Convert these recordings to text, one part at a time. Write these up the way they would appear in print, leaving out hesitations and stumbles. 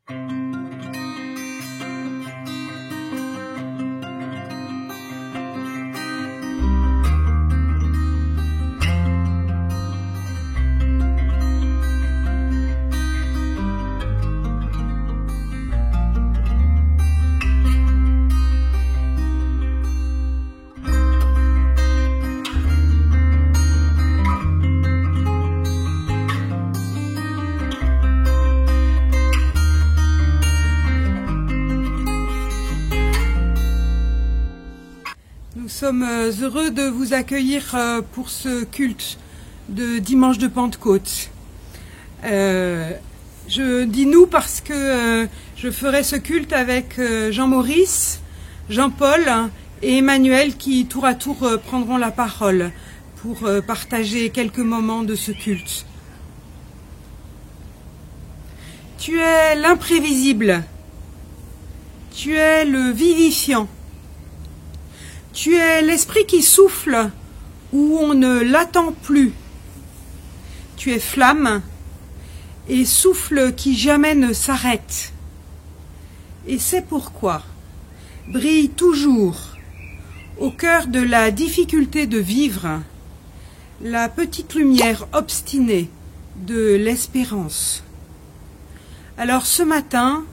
Nous sommes heureux de vous accueillir pour ce culte de dimanche de Pentecôte. Je dis nous parce que je ferai ce culte avec Jean-Maurice, Jean-Paul et Emmanuel qui tour à tour prendront la parole pour partager quelques moments de ce culte. Tu es l'imprévisible, tu es le vivifiant. Tu es l'esprit qui souffle où on ne l'attend plus. Tu es flamme et souffle qui jamais ne s'arrête. Et c'est pourquoi brille toujours, au cœur de la difficulté de vivre, la petite lumière obstinée de l'espérance. Alors ce matin,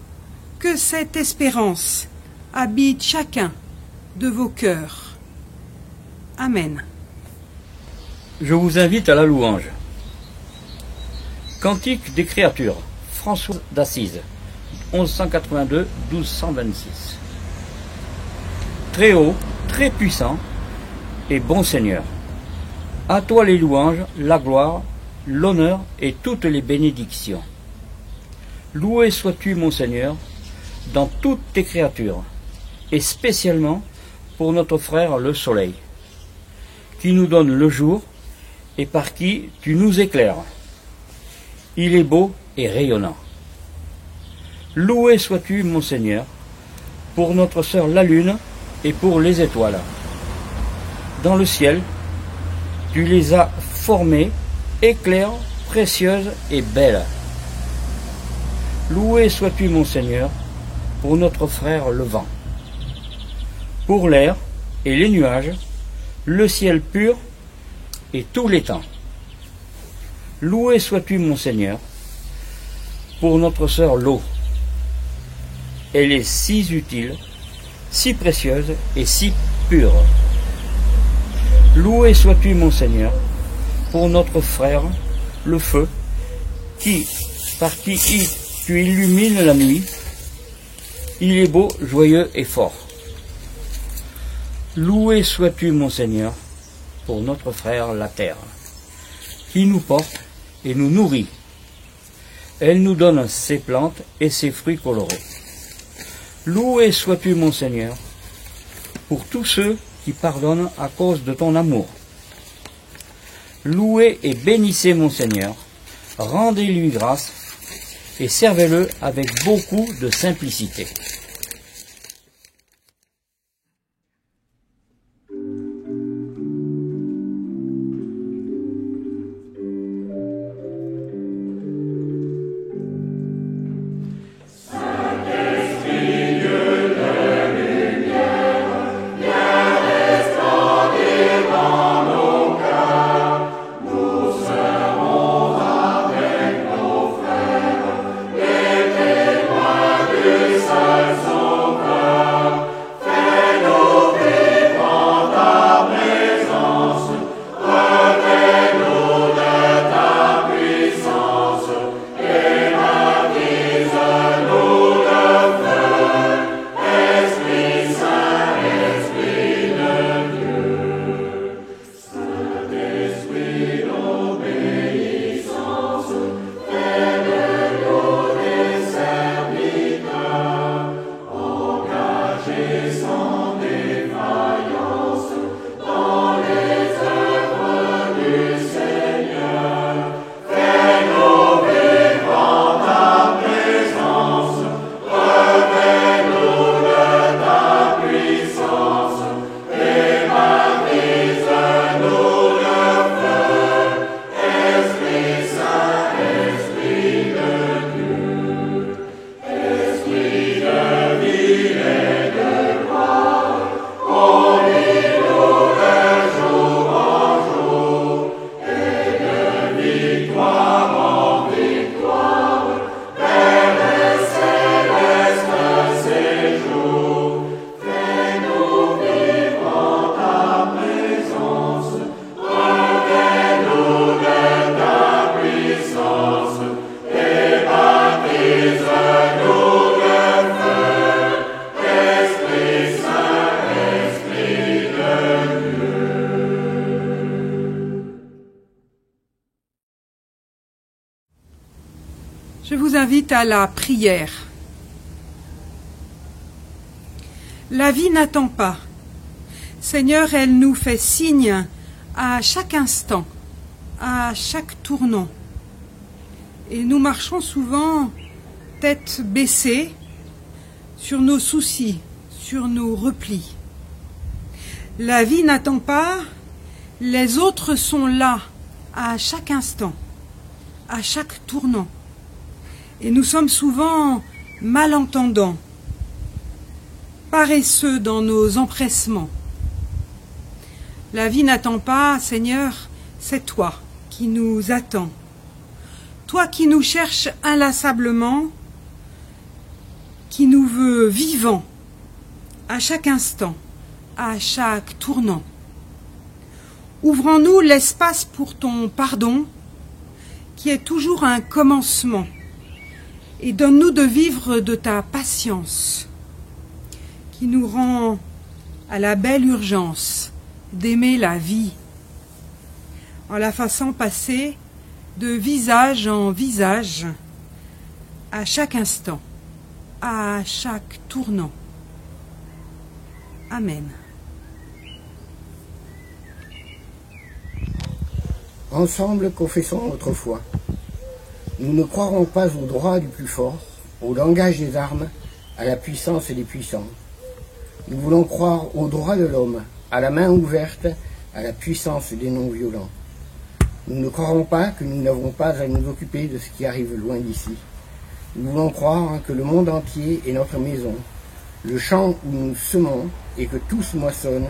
que cette espérance habite chacun de vos cœurs. Amen. Je vous invite à la louange. Cantique des créatures, François d'Assise, 1182-1226. Très haut, très puissant et bon Seigneur, à toi les louanges, la gloire, l'honneur et toutes les bénédictions. Loué sois-tu, mon Seigneur, dans toutes tes créatures, et spécialement pour notre frère le soleil, qui nous donne le jour et par qui tu nous éclaires. Il est beau et rayonnant. Loué sois-tu, mon Seigneur, pour notre sœur la lune et pour les étoiles. Dans le ciel, tu les as formées, éclairs, précieuses et belles. Loué sois-tu, mon Seigneur, pour notre frère le vent. Pour l'air et les nuages, le ciel pur et tous les temps. Loué sois-tu, mon Seigneur, pour notre sœur l'eau. Elle est si utile, si précieuse et si pure. Loué sois-tu, mon Seigneur, pour notre frère le feu, par qui tu illumines la nuit. Il est beau, joyeux et fort. Loué sois-tu, mon Seigneur, pour notre frère la terre, qui nous porte et nous nourrit. Elle nous donne ses plantes et ses fruits colorés. Loué sois-tu, mon Seigneur, pour tous ceux qui pardonnent à cause de ton amour. Louez et bénissez mon Seigneur, rendez-lui grâce et servez-le avec beaucoup de simplicité. Jesus. invite à la prière. La vie n'attend pas. Seigneur, elle nous fait signe à chaque instant, à chaque tournant. Et nous marchons souvent tête baissée sur nos soucis, sur nos replis. La vie n'attend pas, les autres sont là à chaque instant, à chaque tournant. Et nous sommes souvent malentendants, paresseux dans nos empressements. La vie n'attend pas, Seigneur, c'est toi qui nous attends. Toi qui nous cherches inlassablement, qui nous veut vivants à chaque instant, à chaque tournant. Ouvrons-nous l'espace pour ton pardon, qui est toujours un commencement, et donne-nous de vivre de ta patience, qui nous rend à la belle urgence d'aimer la vie, en la faisant passer de visage en visage, à chaque instant, à chaque tournant. Amen. Ensemble, confessons notre foi. Nous ne croirons pas au droit du plus fort, au langage des armes, à la puissance des puissants. Nous voulons croire au droit de l'homme, à la main ouverte, à la puissance des non-violents. Nous ne croirons pas que nous n'avons pas à nous occuper de ce qui arrive loin d'ici. Nous voulons croire que le monde entier est notre maison, le champ où nous semons et que tous moissonnent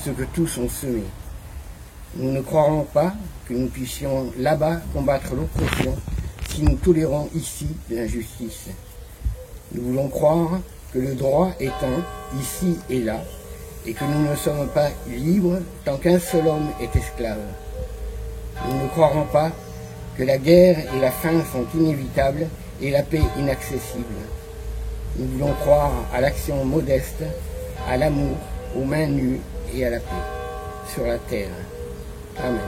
ce que tous ont semé. Nous ne croirons pas que nous puissions là-bas combattre l'oppression si nous tolérons ici l'injustice. Nous voulons croire que le droit est un, ici et là, et que nous ne sommes pas libres tant qu'un seul homme est esclave. Nous ne croirons pas que la guerre et la faim sont inévitables et la paix inaccessible. Nous voulons croire à l'action modeste, à l'amour, aux mains nues et à la paix sur la terre. Amen.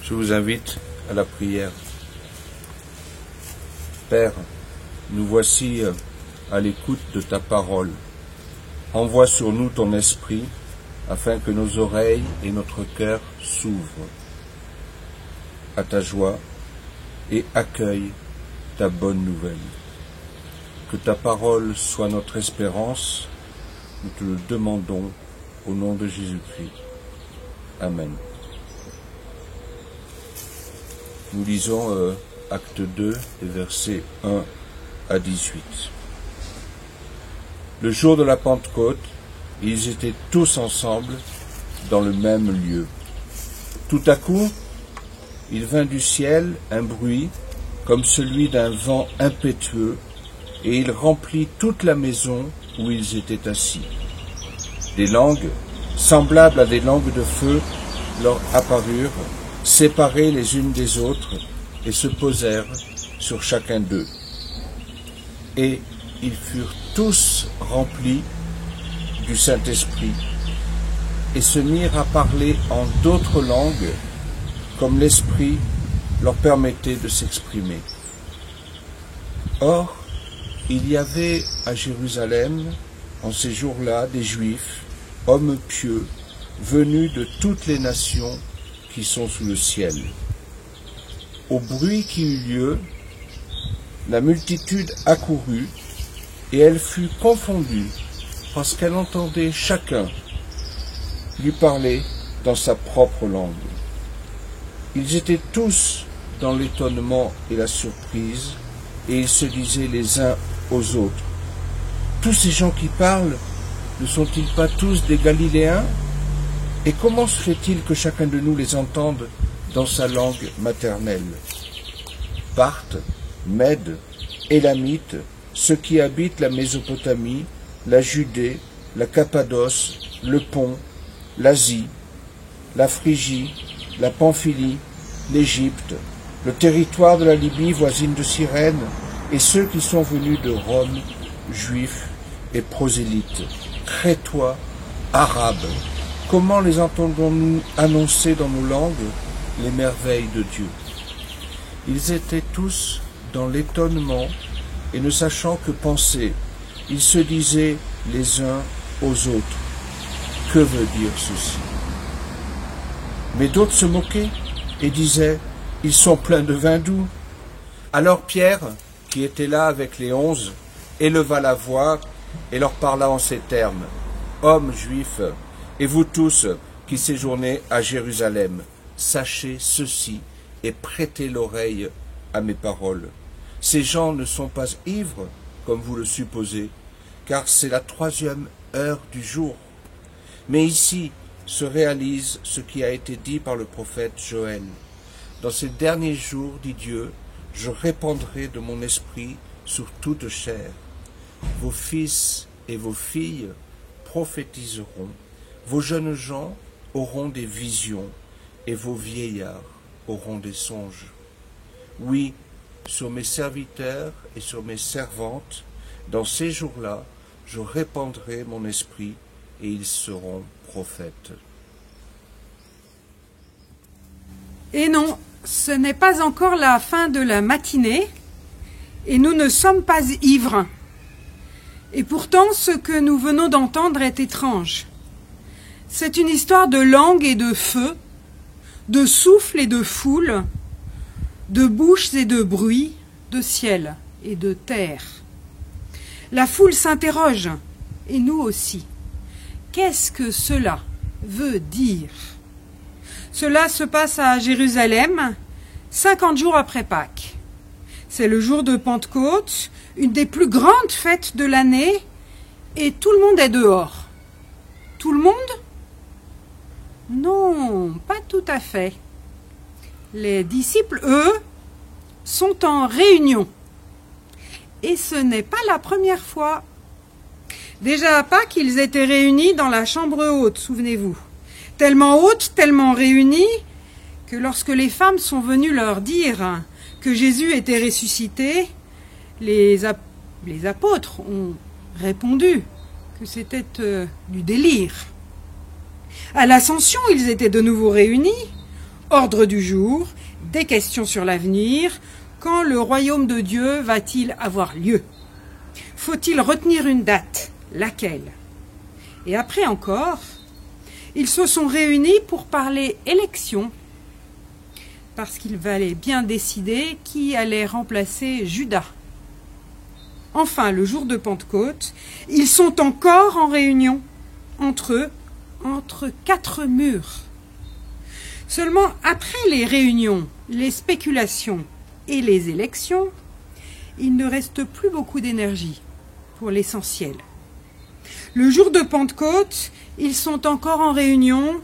Je vous invite à la prière. Père, nous voici à l'écoute de ta parole. Envoie sur nous ton esprit, afin que nos oreilles et notre cœur s'ouvrent à ta joie et accueillent ta bonne nouvelle. Que ta parole soit notre espérance, nous te le demandons au nom de Jésus-Christ. Amen. Nous lisons Acte 2, les versets 1 à 18. Le jour de la Pentecôte, ils étaient tous ensemble dans le même lieu. Tout à coup, il vint du ciel un bruit comme celui d'un vent impétueux, et il remplit toute la maison où ils étaient assis. Des langues, semblables à des langues de feu, leur apparurent, séparées les unes des autres, et se posèrent sur chacun d'eux. Et ils furent tous remplis du Saint-Esprit, et se mirent à parler en d'autres langues, comme l'Esprit leur permettait de s'exprimer. Or, il y avait à Jérusalem, en ces jours-là, des Juifs, hommes pieux, venus de toutes les nations qui sont sous le ciel. Au bruit qui eut lieu, la multitude accourut, et elle fut confondue, parce qu'elle entendait chacun lui parler dans sa propre langue. Ils étaient tous dans l'étonnement et la surprise, et ils se disaient les uns aux autres: tous ces gens qui parlent, ne sont-ils pas tous des Galiléens? Et comment se fait-il que chacun de nous les entende dans sa langue maternelle? Parthes, Mèdes, Élamites, ceux qui habitent la Mésopotamie, la Judée, la Cappadoce, le Pont, l'Asie, la Phrygie, la Pamphylie, l'Égypte, le territoire de la Libye voisine de Cyrène, et ceux qui sont venus de Rome, juifs et prosélytes, crétois, arabes. Comment les entendons-nous annoncer dans nos langues les merveilles de Dieu? Ils étaient tous dans l'étonnement et ne sachant que penser, ils se disaient les uns aux autres, que veut dire ceci? Mais d'autres se moquaient et disaient, ils sont pleins de vin doux. Alors Pierre, qui était là avec les 11, éleva la voix et leur parla en ces termes, hommes juifs, et vous tous qui séjournez à Jérusalem, sachez ceci et prêtez l'oreille à mes paroles. Ces gens ne sont pas ivres, comme vous le supposez, car c'est la 3e heure du jour. Mais ici se réalise ce qui a été dit par le prophète Joël. Dans ces derniers jours, dit Dieu, je répandrai de mon esprit sur toute chair. Vos fils et vos filles prophétiseront, vos jeunes gens auront des visions, et vos vieillards auront des songes. Oui, sur mes serviteurs et sur mes servantes, dans ces jours-là, je répandrai mon esprit, et ils seront prophètes. Et non, ce n'est pas encore la fin de la matinée, et nous ne sommes pas ivres. Et pourtant, ce que nous venons d'entendre est étrange. C'est une histoire de langue et de feu, de souffle et de foule, de bouches et de bruit, de ciel et de terre. La foule s'interroge, et nous aussi. Qu'est-ce que cela veut dire? Cela se passe à Jérusalem, 50 jours après Pâques. C'est le jour de Pentecôte, une des plus grandes fêtes de l'année, et tout le monde est dehors. Tout le monde? Non, pas tout à fait. Les disciples, eux, sont en réunion. Et ce n'est pas la première fois. Déjà à Pâques, ils étaient réunis dans la chambre haute, souvenez-vous. Tellement haute, tellement réunis, que lorsque les femmes sont venues leur dire que Jésus était ressuscité, les apôtres ont répondu que c'était du délire. À l'Ascension, ils étaient de nouveau réunis. Ordre du jour, des questions sur l'avenir. Quand le royaume de Dieu va-t-il avoir lieu? Faut-il retenir une date? Laquelle? Et après encore, ils se sont réunis pour parler élection, parce qu'il fallait bien décider qui allait remplacer Judas. Enfin, le jour de Pentecôte, ils sont encore en réunion, entre eux, entre 4 murs. Seulement, après les réunions, les spéculations et les élections, il ne reste plus beaucoup d'énergie pour l'essentiel. Le jour de Pentecôte, ils sont encore en réunion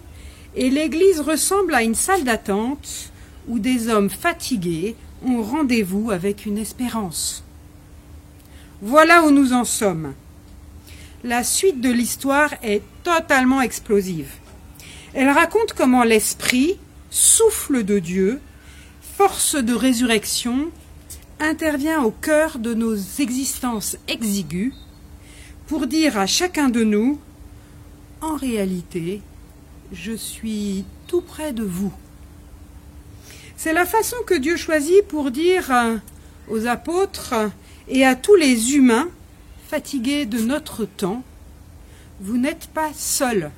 et l'église ressemble à une salle d'attente où des hommes fatigués ont rendez-vous avec une espérance. Voilà où nous en sommes. La suite de l'histoire est totalement explosive. Elle raconte comment l'Esprit, souffle de Dieu, force de résurrection, intervient au cœur de nos existences exiguës pour dire à chacun de nous, en réalité, je suis tout près de vous. C'est la façon que Dieu choisit pour dire aux apôtres et à tous les humains fatigués de notre temps, vous n'êtes pas seuls.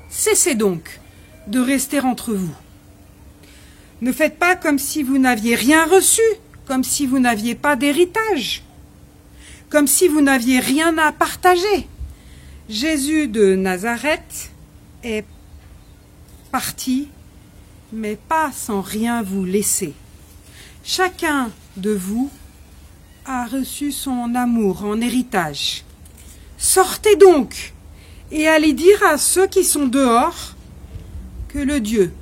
Cessez donc de rester entre vous. Ne faites pas comme si vous n'aviez rien reçu, comme si vous n'aviez pas d'héritage, comme si vous n'aviez rien à partager. Jésus de Nazareth est parti, mais pas sans rien vous laisser. Chacun de vous a reçu son amour en héritage. Sortez donc et allez dire à ceux qui sont dehors que le Dieu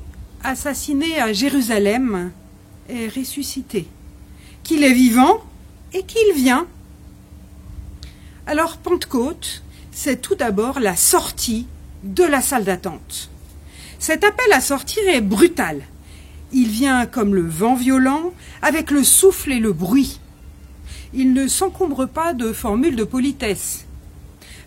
assassiné à Jérusalem est ressuscité, qu'il est vivant et qu'il vient. Alors Pentecôte, c'est tout d'abord la sortie de la salle d'attente. Cet appel à sortir est brutal. Il vient comme le vent violent, avec le souffle et le bruit. Il ne s'encombre pas de formules de politesse.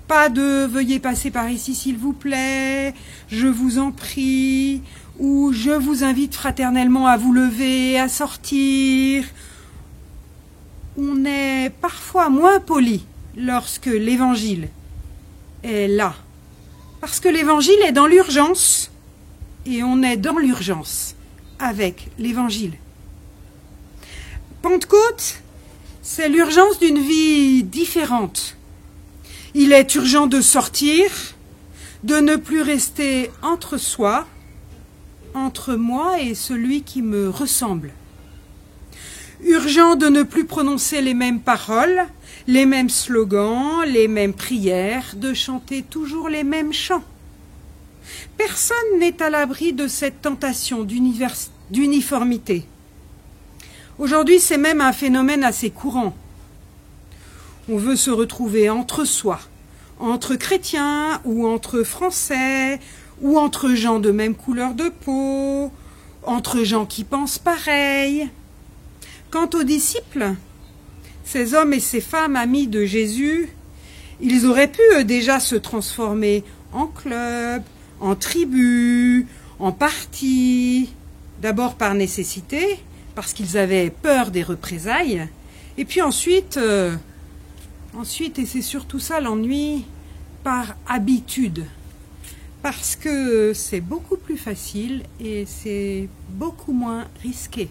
Pas de « veuillez passer par ici s'il vous plaît »,« je vous en prie » ou « je vous invite fraternellement à vous lever, à sortir ». On est parfois moins poli lorsque l'Évangile est là. Parce que l'Évangile est dans l'urgence et on est dans l'urgence avec l'Évangile. Pentecôte, c'est l'urgence d'une vie différente. Il est urgent de sortir, de ne plus rester entre soi, entre moi et celui qui me ressemble. Urgent de ne plus prononcer les mêmes paroles, les mêmes slogans, les mêmes prières, de chanter toujours les mêmes chants. Personne n'est à l'abri de cette tentation d'uniformité. Aujourd'hui, c'est même un phénomène assez courant. On veut se retrouver entre soi, entre chrétiens ou entre Français, ou entre gens de même couleur de peau, entre gens qui pensent pareil. Quant aux disciples, ces hommes et ces femmes amis de Jésus, ils auraient pu déjà se transformer en club, en tribu, en parti, d'abord par nécessité, parce qu'ils avaient peur des représailles, et puis ensuite, et c'est surtout ça l'ennui, par habitude, parce que c'est beaucoup plus facile et c'est beaucoup moins risqué.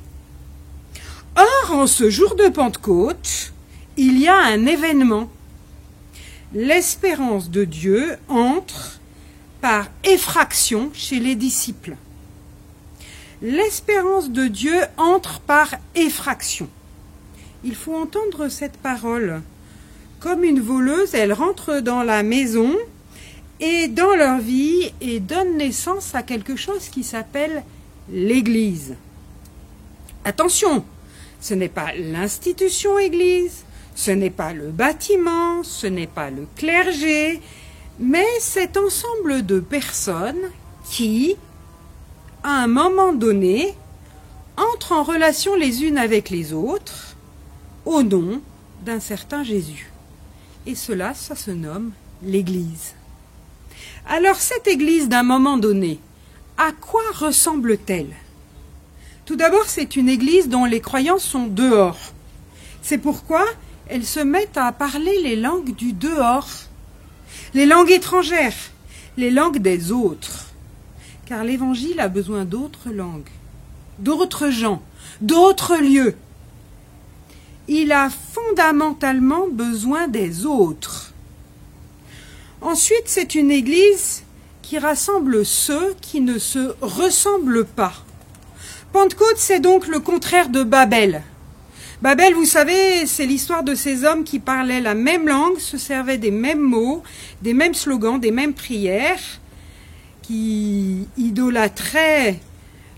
Or, en ce jour de Pentecôte, il y a un événement. L'espérance de Dieu entre par effraction chez les disciples. L'espérance de Dieu entre par effraction. Il faut entendre cette parole. Comme une voleuse, elle rentre dans la maison et dans leur vie et donne naissance à quelque chose qui s'appelle l'Église. Attention, ce n'est pas l'institution Église, ce n'est pas le bâtiment, ce n'est pas le clergé, mais cet ensemble de personnes qui, à un moment donné, entrent en relation les unes avec les autres au nom d'un certain Jésus. Et cela, ça se nomme l'Église. Alors cette Église d'un moment donné, à quoi ressemble-t-elle ? Tout d'abord, c'est une Église dont les croyants sont dehors. C'est pourquoi elles se mettent à parler les langues du dehors, les langues étrangères, les langues des autres. Car l'Évangile a besoin d'autres langues, d'autres gens, d'autres lieux. Il a fondamentalement besoin des autres. Ensuite, c'est une Église qui rassemble ceux qui ne se ressemblent pas. Pentecôte, c'est donc le contraire de Babel. Babel, vous savez, c'est l'histoire de ces hommes qui parlaient la même langue, se servaient des mêmes mots, des mêmes slogans, des mêmes prières, qui idolâtraient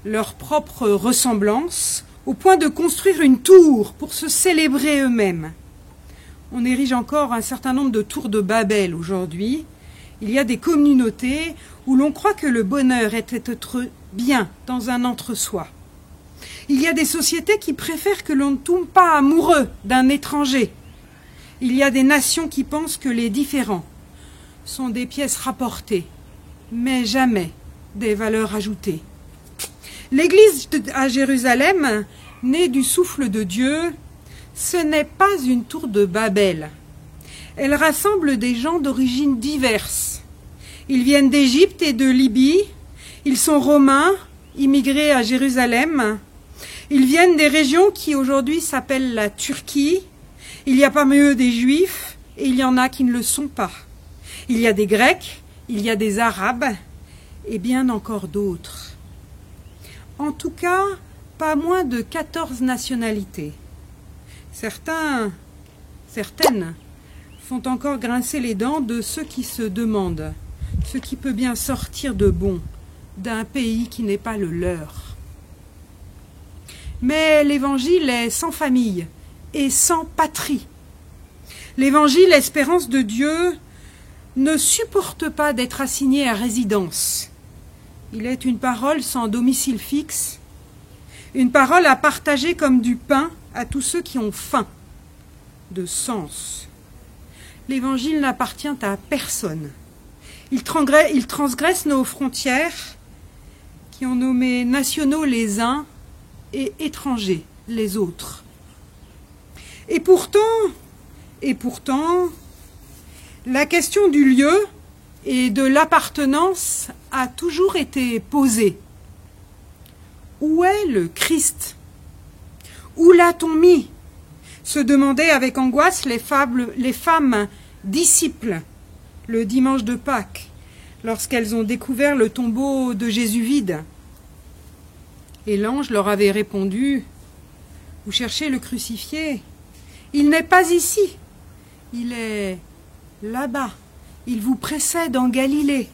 leur propre ressemblance, au point de construire une tour pour se célébrer eux-mêmes. On érige encore un certain nombre de tours de Babel aujourd'hui. Il y a des communautés où l'on croit que le bonheur est d'être bien dans un entre-soi. Il y a des sociétés qui préfèrent que l'on ne tombe pas amoureux d'un étranger. Il y a des nations qui pensent que les différents sont des pièces rapportées, mais jamais des valeurs ajoutées. L'Église à Jérusalem, née du souffle de Dieu, ce n'est pas une tour de Babel. Elle rassemble des gens d'origines diverses. Ils viennent d'Égypte et de Libye. Ils sont romains, immigrés à Jérusalem. Ils viennent des régions qui aujourd'hui s'appellent la Turquie. Il y a parmi eux des Juifs et il y en a qui ne le sont pas. Il y a des Grecs, il y a des Arabes et bien encore d'autres. En tout cas, pas moins de 14 nationalités. Certaines font encore grincer les dents de ceux qui se demandent ce qui peut bien sortir de bon d'un pays qui n'est pas le leur. Mais l'Évangile est sans famille et sans patrie. L'Évangile, espérance de Dieu, ne supporte pas d'être assigné à résidence. Il est une parole sans domicile fixe, une parole à partager comme du pain à tous ceux qui ont faim de sens. L'Évangile n'appartient à personne. Il transgresse nos frontières qui ont nommé nationaux les uns et étrangers les autres. Et pourtant, la question du lieu et de l'appartenance a toujours été posée. Où est le Christ? Où l'a-t-on mis? Se demandaient avec angoisse les femmes disciples le dimanche de Pâques, lorsqu'elles ont découvert le tombeau de Jésus vide. Et l'ange leur avait répondu: « Vous cherchez le crucifié. Il n'est pas ici. Il est là-bas. Il vous précède en Galilée. »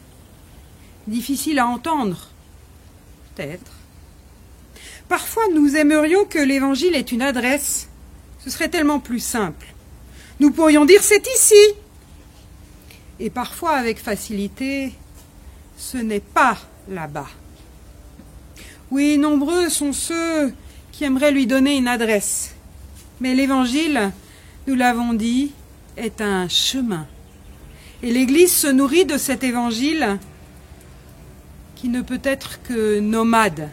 Difficile à entendre, peut-être. Parfois, nous aimerions que l'Évangile ait une adresse. Ce serait tellement plus simple. Nous pourrions dire « c'est ici ». Et parfois, avec facilité, ce n'est pas là-bas. Oui, nombreux sont ceux qui aimeraient lui donner une adresse. Mais l'Évangile, nous l'avons dit, est un chemin. Et l'Église se nourrit de cet Évangile qui ne peut être que nomade.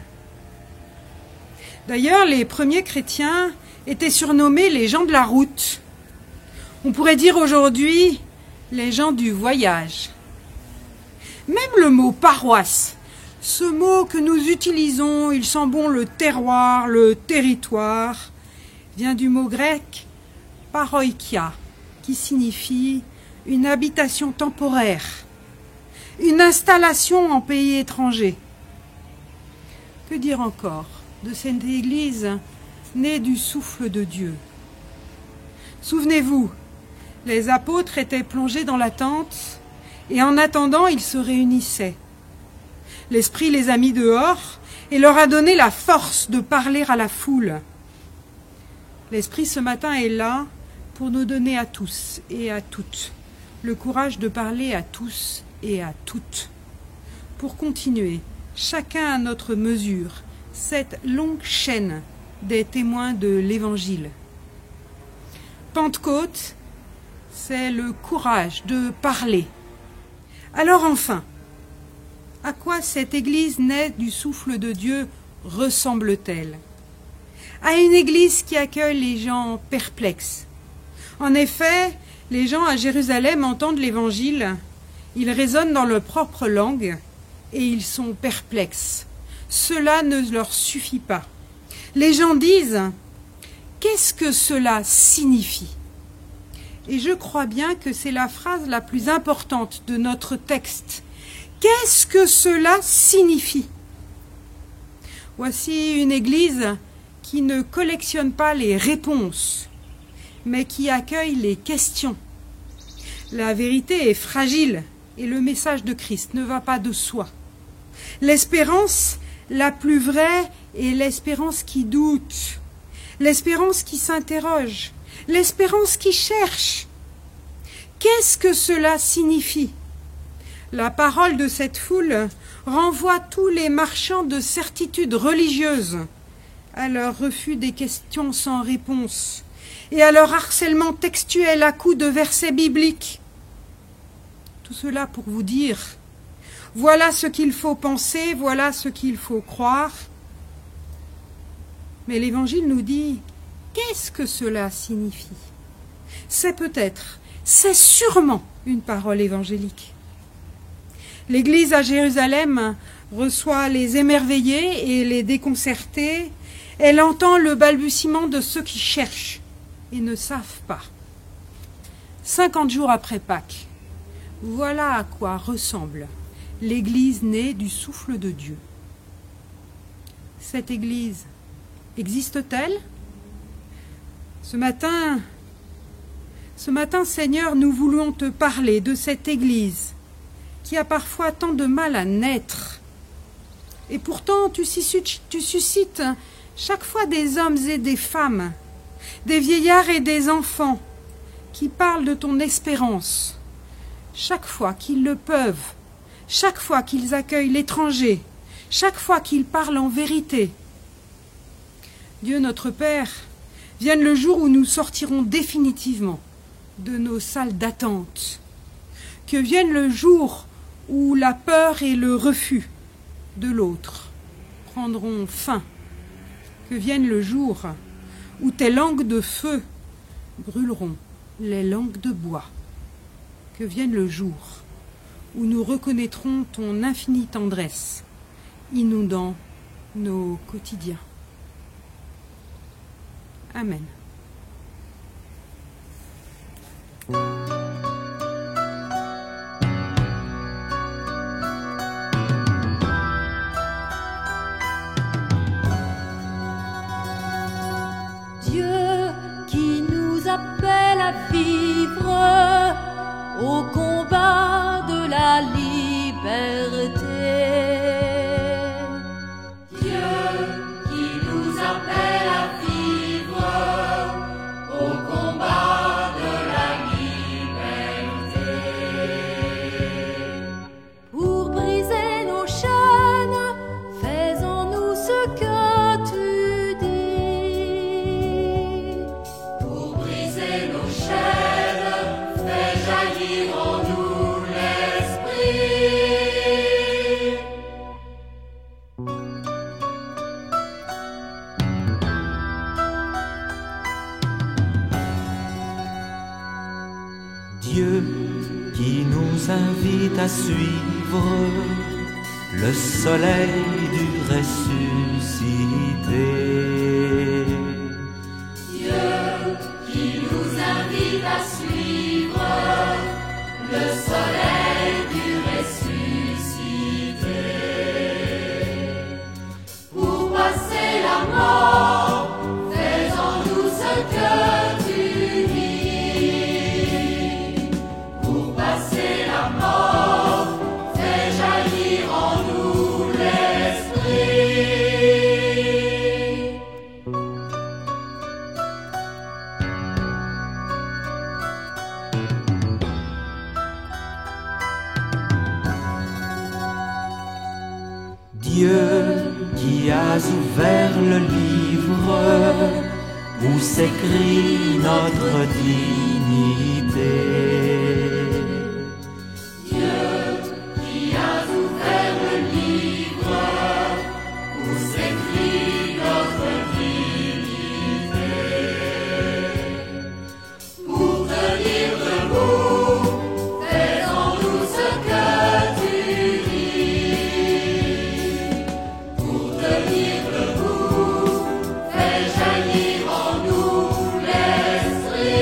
D'ailleurs, les premiers chrétiens étaient surnommés les gens de la route. On pourrait dire aujourd'hui les gens du voyage. Même le mot paroisse, ce mot que nous utilisons, il sent bon le terroir, le territoire, vient du mot grec paroikia, qui signifie une habitation temporaire, une installation en pays étranger. Que dire encore de cette Église née du souffle de Dieu? Souvenez-vous, les apôtres étaient plongés dans la tente et en attendant, ils se réunissaient. L'Esprit les a mis dehors et leur a donné la force de parler à la foule. L'Esprit ce matin est là pour nous donner à tous et à toutes le courage de parler à tous et à toutes, pour continuer, chacun à notre mesure, cette longue chaîne des témoins de l'Évangile. Pentecôte, c'est le courage de parler. Alors enfin, à quoi cette Église née du souffle de Dieu ressemble-t-elle? À une Église qui accueille les gens perplexes. En effet, les gens à Jérusalem entendent l'Évangile, ils raisonnent dans leur propre langue et ils sont perplexes. Cela ne leur suffit pas. Les gens disent « Qu'est-ce que cela signifie ?» Et je crois bien que c'est la phrase la plus importante de notre texte. Qu'est-ce que cela signifie? Voici une Église qui ne collectionne pas les réponses, mais qui accueille les questions. La vérité est fragile et le message de Christ ne va pas de soi. L'espérance la plus vraie est l'espérance qui doute, l'espérance qui s'interroge, l'espérance qui cherche. Qu'est-ce que cela signifie? La parole de cette foule renvoie tous les marchands de certitudes religieuses à leur refus des questions sans réponse et à leur harcèlement textuel à coups de versets bibliques. Tout cela pour vous dire, voilà ce qu'il faut penser, voilà ce qu'il faut croire. Mais l'Évangile nous dit, qu'est-ce que cela signifie? C'est peut-être, c'est sûrement une parole évangélique. L'Église à Jérusalem reçoit les émerveillés et les déconcertés. Elle entend le balbutiement de ceux qui cherchent et ne savent pas. 50 jours après Pâques, voilà à quoi ressemble l'Église née du souffle de Dieu. Cette Église existe-t-elle? Ce matin, Ce matin, Seigneur, nous voulons te parler de cette Église qui a parfois tant de mal à naître. Et pourtant, tu suscites chaque fois des hommes et des femmes, des vieillards et des enfants qui parlent de ton espérance, chaque fois qu'ils le peuvent, chaque fois qu'ils accueillent l'étranger, chaque fois qu'ils parlent en vérité. Dieu notre Père, vienne le jour où nous sortirons définitivement de nos salles d'attente. Que vienne le jour où la peur et le refus de l'autre prendront fin. Que vienne le jour où tes langues de feu brûleront les langues de bois. Que vienne le jour où nous reconnaîtrons ton infinie tendresse, inondant nos quotidiens. Amen. Dieu qui nous appelle à vivre au combat de la liberté. Dieu qui nous appelle à vivre au combat de la liberté. Pour briser nos chaînes, fais-en-nous ce que tu dis. Pour briser nos chaînes, fais jaillir en nous l'esprit. Dieu qui nous invite à suivre le soleil du ressuscité. Dieu qui nous invite à suivre le soleil du ressuscité. Pour passer la mort, fais-en-nous ce que tu dis. Pour passer la mort, fais jaillir en nous l'esprit. Dieu qui as ouvert le livre où s'écrit notre dignité. Dieu qui as ouvert le livre où s'écrit notre dignité. Pour tenir debout, fais-en-nous ce que tu dis. Pour tenir debout, fais jaillir en nous l'esprit.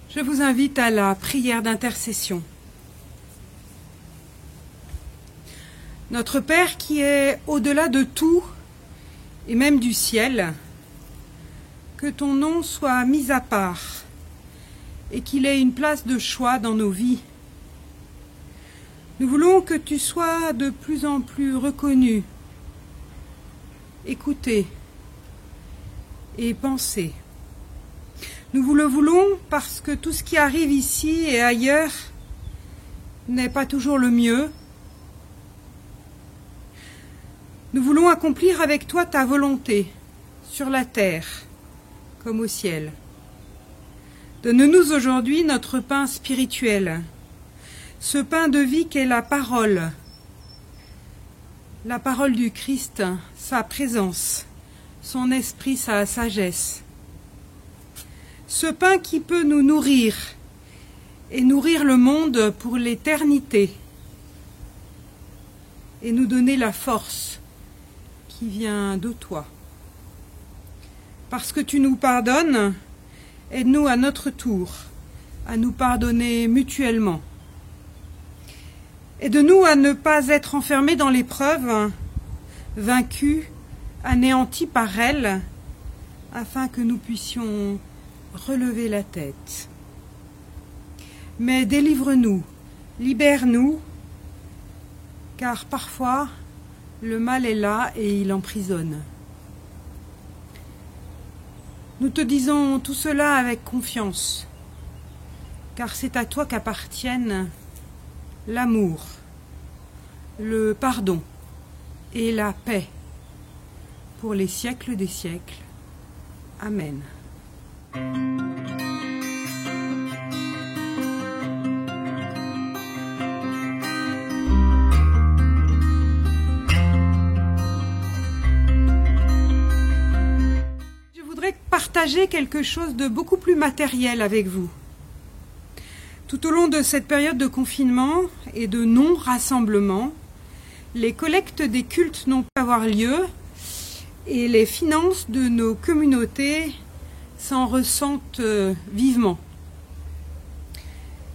Je vous invite à la prière d'intercession. Notre Père qui est au-delà de tout, et même du ciel, que ton nom soit mis à part et qu'il ait une place de choix dans nos vies. Nous voulons que tu sois de plus en plus reconnu, écouté et pensé. Nous vous le voulons parce que tout ce qui arrive ici et ailleurs n'est pas toujours le mieux. Nous voulons accomplir avec toi ta volonté, sur la terre comme au ciel. Donne-nous aujourd'hui notre pain spirituel, ce pain de vie qu'est la parole du Christ, sa présence, son esprit, sa sagesse. Ce pain qui peut nous nourrir et nourrir le monde pour l'éternité et nous donner la force qui vient de toi. Parce que tu nous pardonnes, aide-nous à notre tour à nous pardonner mutuellement. Aide-nous à ne pas être enfermés dans l'épreuve, vaincus, anéantis par elle, afin que nous puissions relever la tête. Mais délivre-nous, libère-nous, car parfois le mal est là et il emprisonne. Nous te disons tout cela avec confiance, car c'est à toi qu'appartiennent l'amour, le pardon et la paix pour les siècles des siècles. Amen. Je voudrais partager quelque chose de beaucoup plus matériel avec vous. Tout au long de cette période de confinement et de non-rassemblement, les collectes des cultes n'ont pas avoir lieu et les finances de nos communautés s'en ressentent vivement.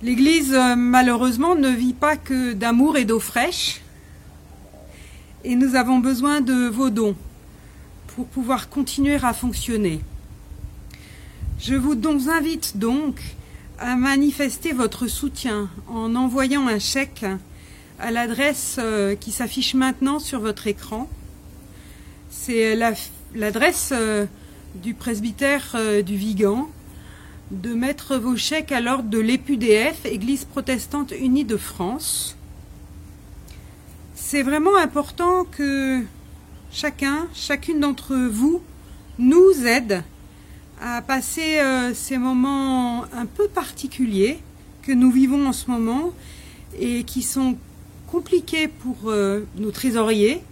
L'Église, malheureusement, ne vit pas que d'amour et d'eau fraîche et nous avons besoin de vos dons pour pouvoir continuer à fonctionner. Je vous invite donc à manifester votre soutien en envoyant un chèque à l'adresse qui s'affiche maintenant sur votre écran. C'est l'adresse du presbytère du Vigan, de mettre vos chèques à l'ordre de l'EPUDF, Église protestante unie de France. C'est vraiment important que chacune d'entre vous nous aide à passer ces moments un peu particuliers que nous vivons en ce moment et qui sont compliqués pour nos trésoriers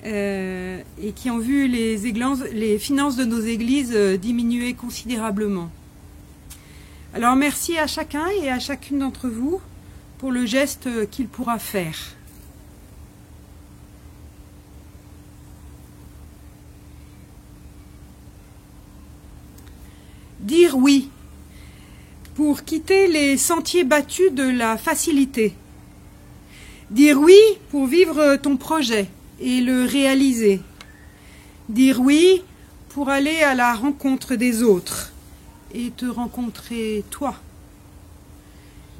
et qui ont vu les finances de nos églises diminuer considérablement. Alors merci à chacun et à chacune d'entre vous pour le geste qu'il pourra faire. Dire oui pour quitter les sentiers battus de la facilité. Dire oui pour vivre ton projet et le réaliser. Dire oui pour aller à la rencontre des autres et te rencontrer toi.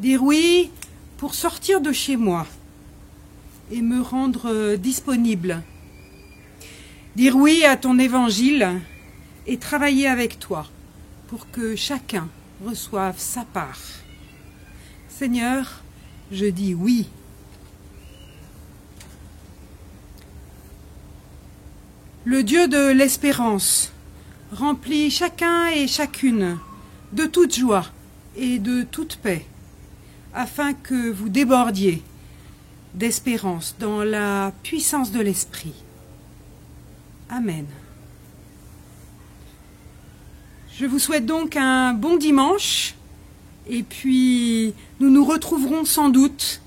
Dire oui pour sortir de chez moi et me rendre disponible. Dire oui à ton évangile et travailler avec toi pour que chacun reçoive sa part. Seigneur, je dis oui. Le Dieu de l'espérance remplit chacun et chacune de toute joie et de toute paix, afin que vous débordiez d'espérance dans la puissance de l'Esprit. Amen. Je vous souhaite donc un bon dimanche et puis nous nous retrouverons sans doute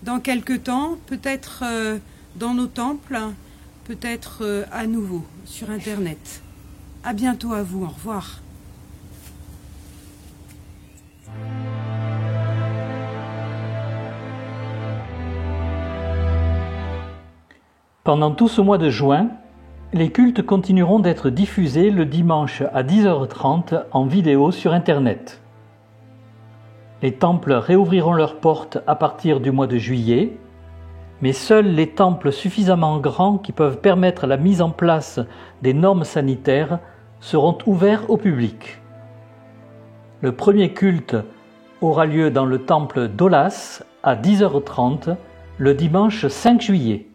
dans quelque temps, peut-être dans nos temples, peut-être à nouveau sur Internet. À bientôt à vous, au revoir. Pendant tout ce mois de juin, les cultes continueront d'être diffusés le dimanche à 10h30 en vidéo sur Internet. Les temples réouvriront leurs portes à partir du mois de juillet, mais seuls les temples suffisamment grands qui peuvent permettre la mise en place des normes sanitaires seront ouverts au public. Le premier culte aura lieu dans le temple d'Olas à 10h30 le dimanche 5 juillet.